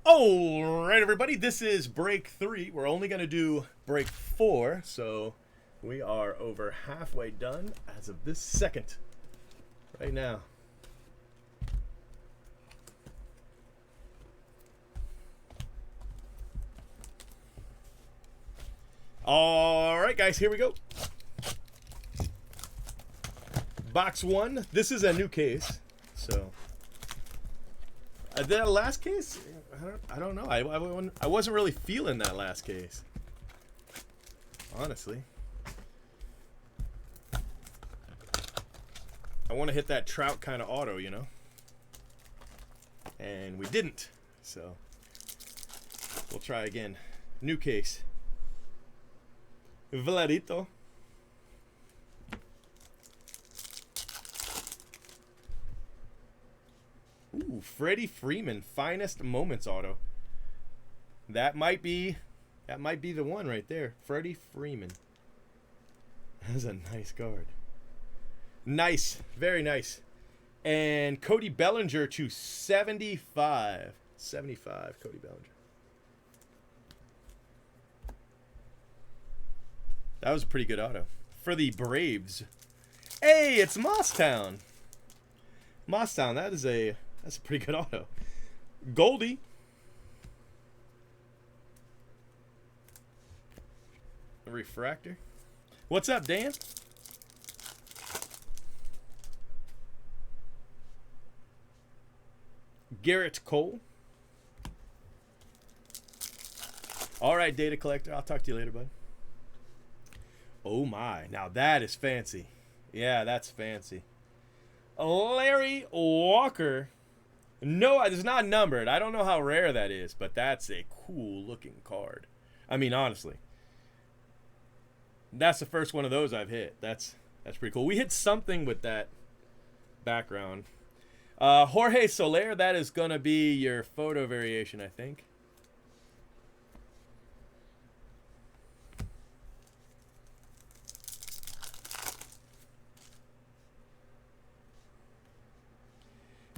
All right, everybody, this is break 3. We're only going to do break 4, so we are over halfway done as of this second, right now. All right, guys, here we go. Box 1. This is a new case, so that last case, I don't know. I wasn't really feeling that last case, honestly. I want to hit that Trout kind of auto, you know, and we didn't. So we'll try again. New case. Vladito. Ooh, Freddie Freeman, finest moments auto. That might be the one right there. Freddie Freeman. That's a nice card. Nice, very nice. And Cody Bellinger to 75. 75, Cody Bellinger. That was a pretty good auto. For the Braves. Hey, it's Mosstown. Mosstown, that's a pretty good auto. Goldie. A refractor. What's up, Dan? Garrett Cole. All right, data collector. I'll talk to you later, bud. Oh my. Now that is fancy. Yeah, that's fancy. Larry Walker. No, it's not numbered. I don't know how rare that is, but that's a cool looking card. I mean, honestly. That's the first one of those I've hit. That's pretty cool. We hit something with that background. Jorge Soler, that is going to be your photo variation, I think.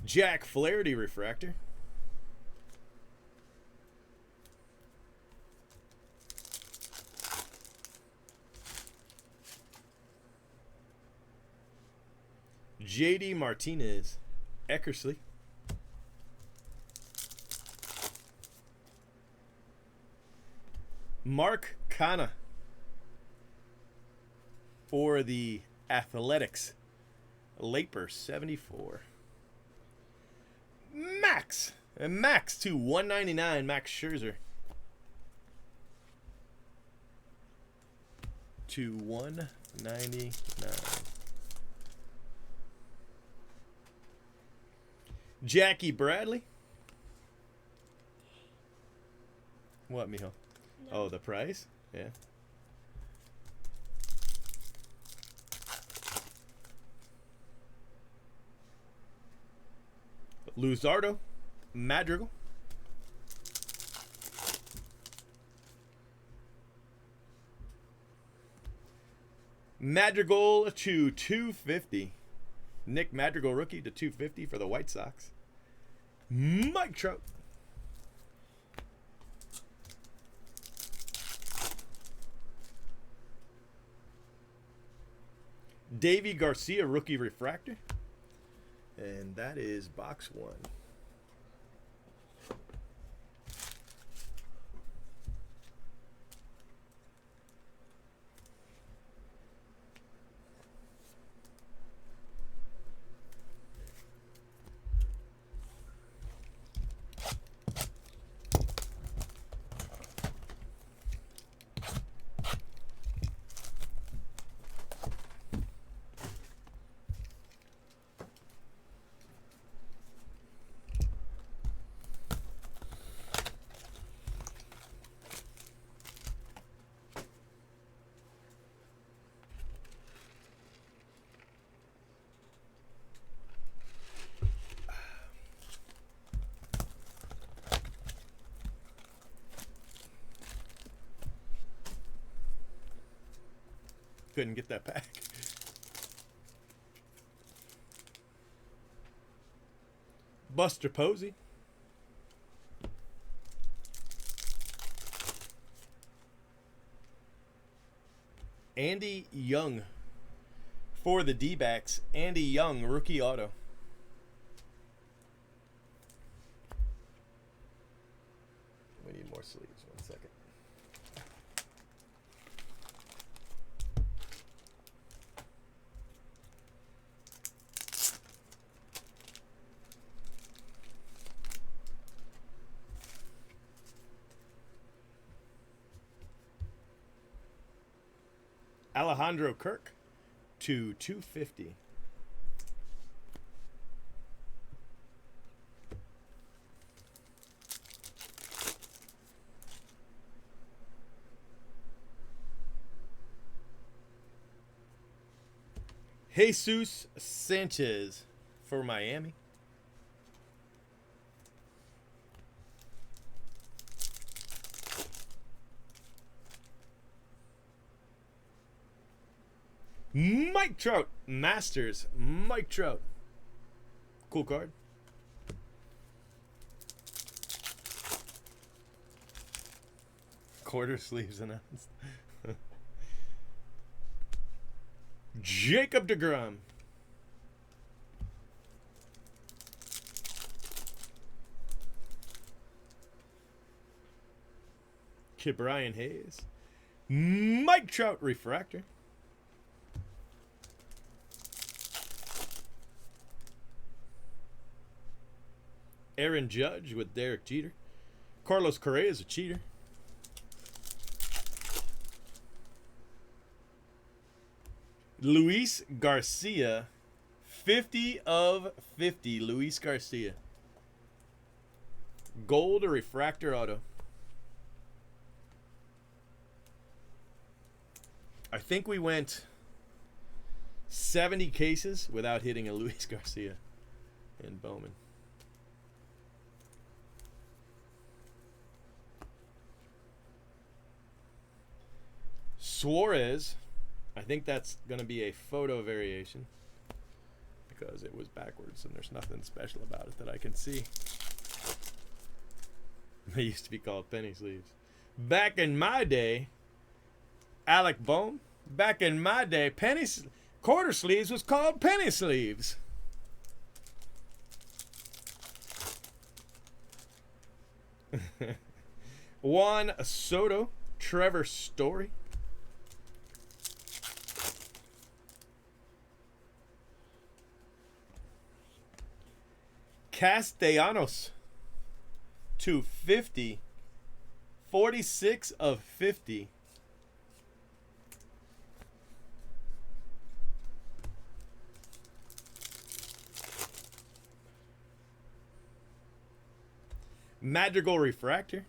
Jack Flaherty refractor. JD Martinez. Eckersley. Mark Canha for the Athletics. Laper 74. Max to 199. Max Scherzer to 199. Jackie Bradley. What, Mijo? No. Oh, the price? Yeah. Luzardo. Madrigal. Madrigal to 250. Nick Madrigal rookie to 250 for the White Sox. Mike Trout. Davy Garcia rookie refractor. And that is box 1. Couldn't get that pack. Buster Posey. Andy Young for the D-backs. Andy Young, rookie auto. We need more sleeves. 1 second. Alejandro Kirk to 250. Jesus Sanchez for Miami. Mike Trout, Masters. Mike Trout. Cool card. Quarter sleeves announced. Jacob deGrom. Brian Hayes. Mike Trout refractor. Aaron Judge with Derek Jeter. Carlos Correa is a cheater. Luis Garcia. 50 of 50. Luis Garcia. Gold or refractor auto. I think we went 70 cases without hitting a Luis Garcia in Bowman. Suarez, I think that's going to be a photo variation because it was backwards and there's nothing special about it that I can see. They used to be called penny sleeves. Back in my day, Alec Bohm, back in my day, quarter sleeves was called penny sleeves. Juan Soto, Trevor Story. Castellanos, 250. 46 of 50. Madrigal refractor.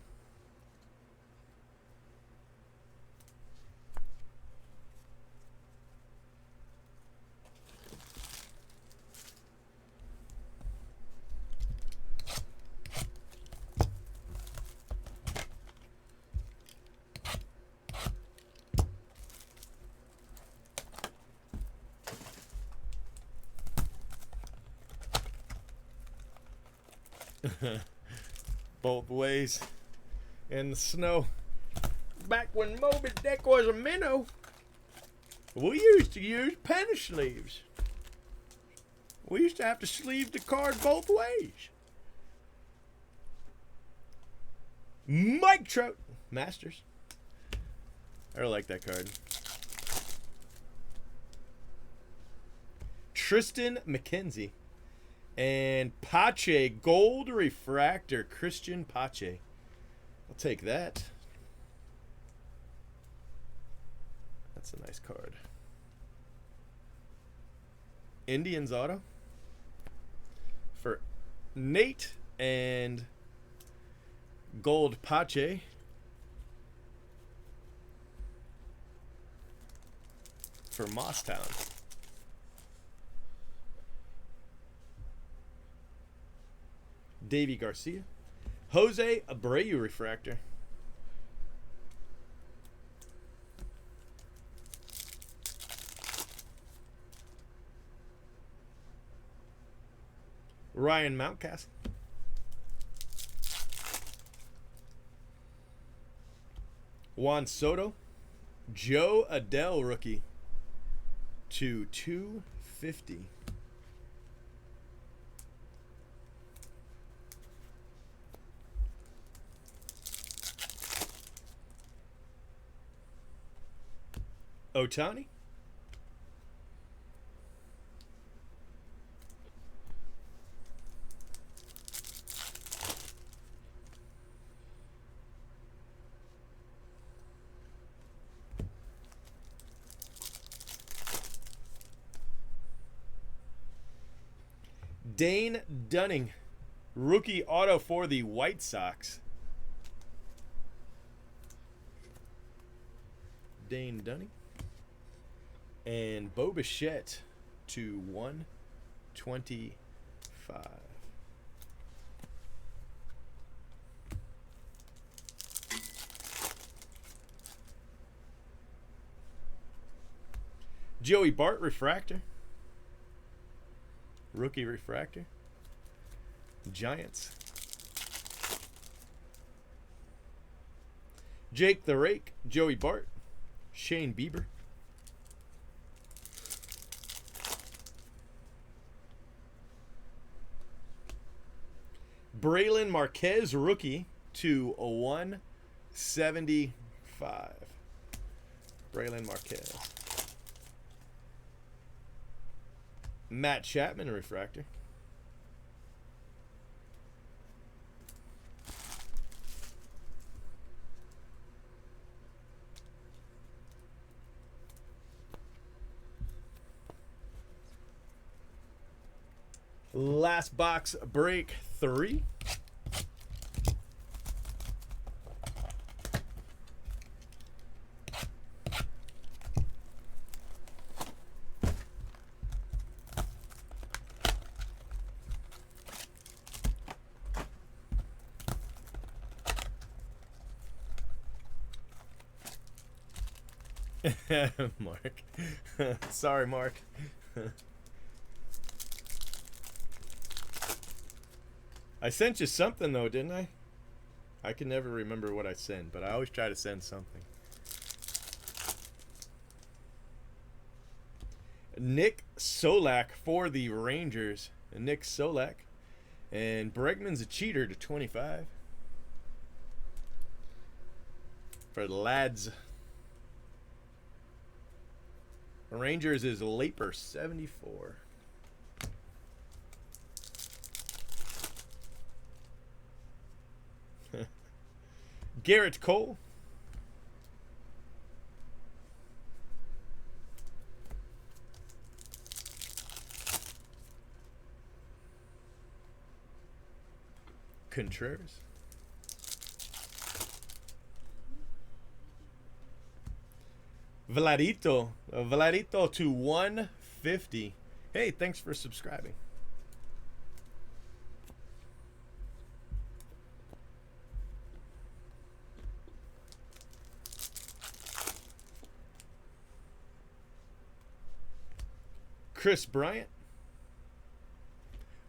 Both ways in the snow. Back when Moby Dick was a minnow, we used to use penny sleeves. We used to have to sleeve the card both ways. Mike Trout, Masters. I really like that card. Tristan McKenzie. And Pache, gold refractor, Christian Pache. I'll take that. That's a nice card. Indians auto for Nate and gold Pache. For Mosstown. Davy Garcia. Jose Abreu refractor. Ryan Mountcastle. Juan Soto. Joe Adele rookie to 250. Ohtani. Dane Dunning, rookie auto for the White Sox. Dane Dunning. And Bo Bichette to 125. Joey Bart refractor. Rookie refractor. Giants. Jake the Rake, Joey Bart, Shane Bieber. Braylon Marquez, rookie to 175. Braylon Marquez. Matt Chapman, refractor. Last box break 3. Mark. Sorry, Mark. I sent you something, though, didn't I? I can never remember what I send, but I always try to send something. Nick Solak for the Rangers. Nick Solak. And Bregman's a cheater to 25. For the lads. Rangers is Laper 74. Garrett Cole. Contreras. Vladito. Vladito to 150. Hey, thanks for subscribing. Chris Bryant.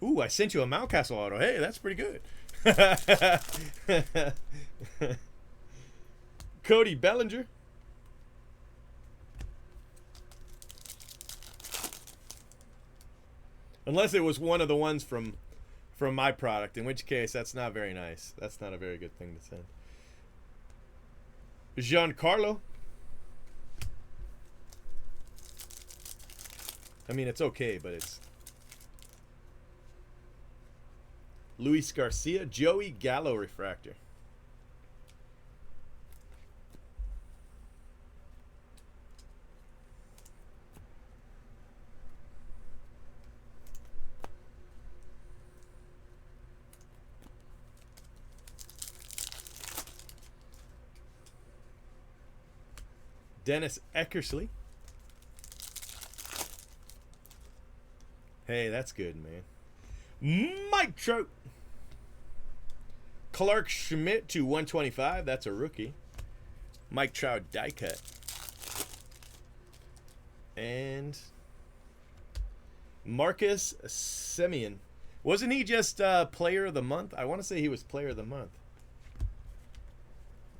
Ooh, I sent you a Mountcastle auto. Hey, that's pretty good. Cody Bellinger. Unless it was one of the ones from my product, in which case that's not very nice. That's not a very good thing to send. Giancarlo. I mean, it's okay, but it's... Luis Garcia, Joey Gallo refractor. Dennis Eckersley. Hey, that's good, man. Mike Trout. Clark Schmidt to 125. That's a rookie. Mike Trout die cut. And Marcus Semien. Wasn't he just player of the month? I want to say he was player of the month.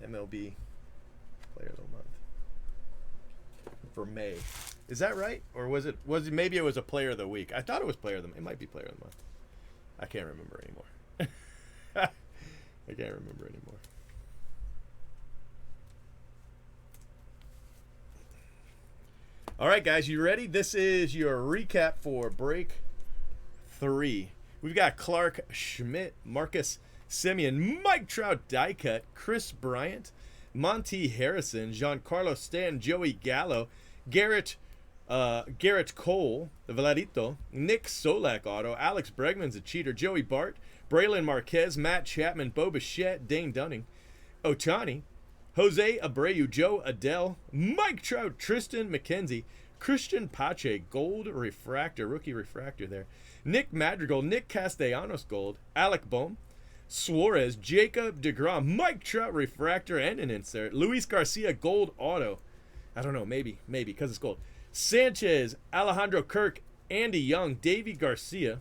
MLB player of the month. for May. Is that right? Or was it maybe it was a player of the week? I thought it was player of the month. It might be player of the month. I can't remember anymore. I can't remember anymore. All right, guys, you ready? This is your recap for break 3. We've got Clark Schmidt, Marcus Simeon, Mike Trout die cut, Chris Bryant, Monty Harrison, Giancarlo Stanton, Joey Gallo, Garrett Cole, Vladito, Nick Solak auto, Alex Bregman's a cheater, Joey Bart, Braylon Marquez, Matt Chapman, Bo Bichette, Dane Dunning, Otani, Jose Abreu, Joe Adele, Mike Trout, Tristan McKenzie, Christian Pache, gold refractor, rookie refractor there, Nick Madrigal, Nick Castellanos gold, Alec Bohm, Suarez, Jacob DeGrom, Mike Trout refractor and an insert, Luis Garcia gold auto. I don't know, maybe, because it's gold. Sanchez, Alejandro Kirk, Andy Young, Davey Garcia,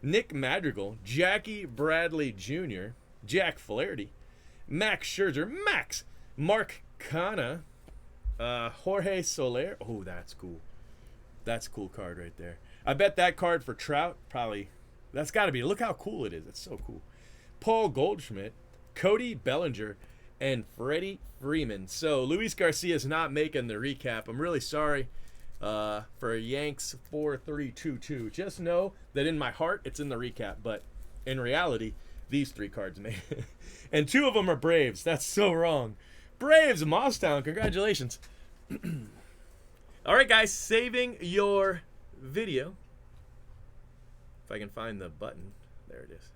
Nick Madrigal, Jackie Bradley Jr., Jack Flaherty, Max Scherzer, Mark Canha, Jorge Soler. Oh, that's cool. That's a cool card right there. I bet that card for Trout, probably, that's got to be, look how cool it is. It's so cool. Paul Goldschmidt, Cody Bellinger, and Freddie Freeman. So Luis Garcia is not making the recap. I'm really sorry for Yanks 4-3-2-2. Just know that in my heart, it's in the recap. But in reality, these 3 cards made it. And 2 of them are Braves. That's so wrong. Braves, Mosstown, congratulations. All right, guys, saving your video. If I can find the button. There it is.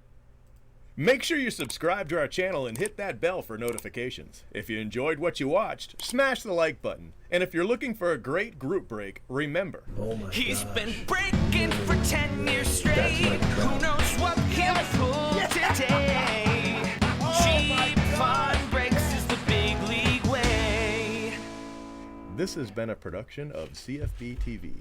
Make sure you subscribe to our channel and hit that bell for notifications. If you enjoyed what you watched, smash the like button. And if you're looking for a great group break, remember. Oh my He's gosh. been breaking for 10 years straight. Who knows what he'll pull today? Cheap fun breaks is the big league way. This has been a production of CFB TV.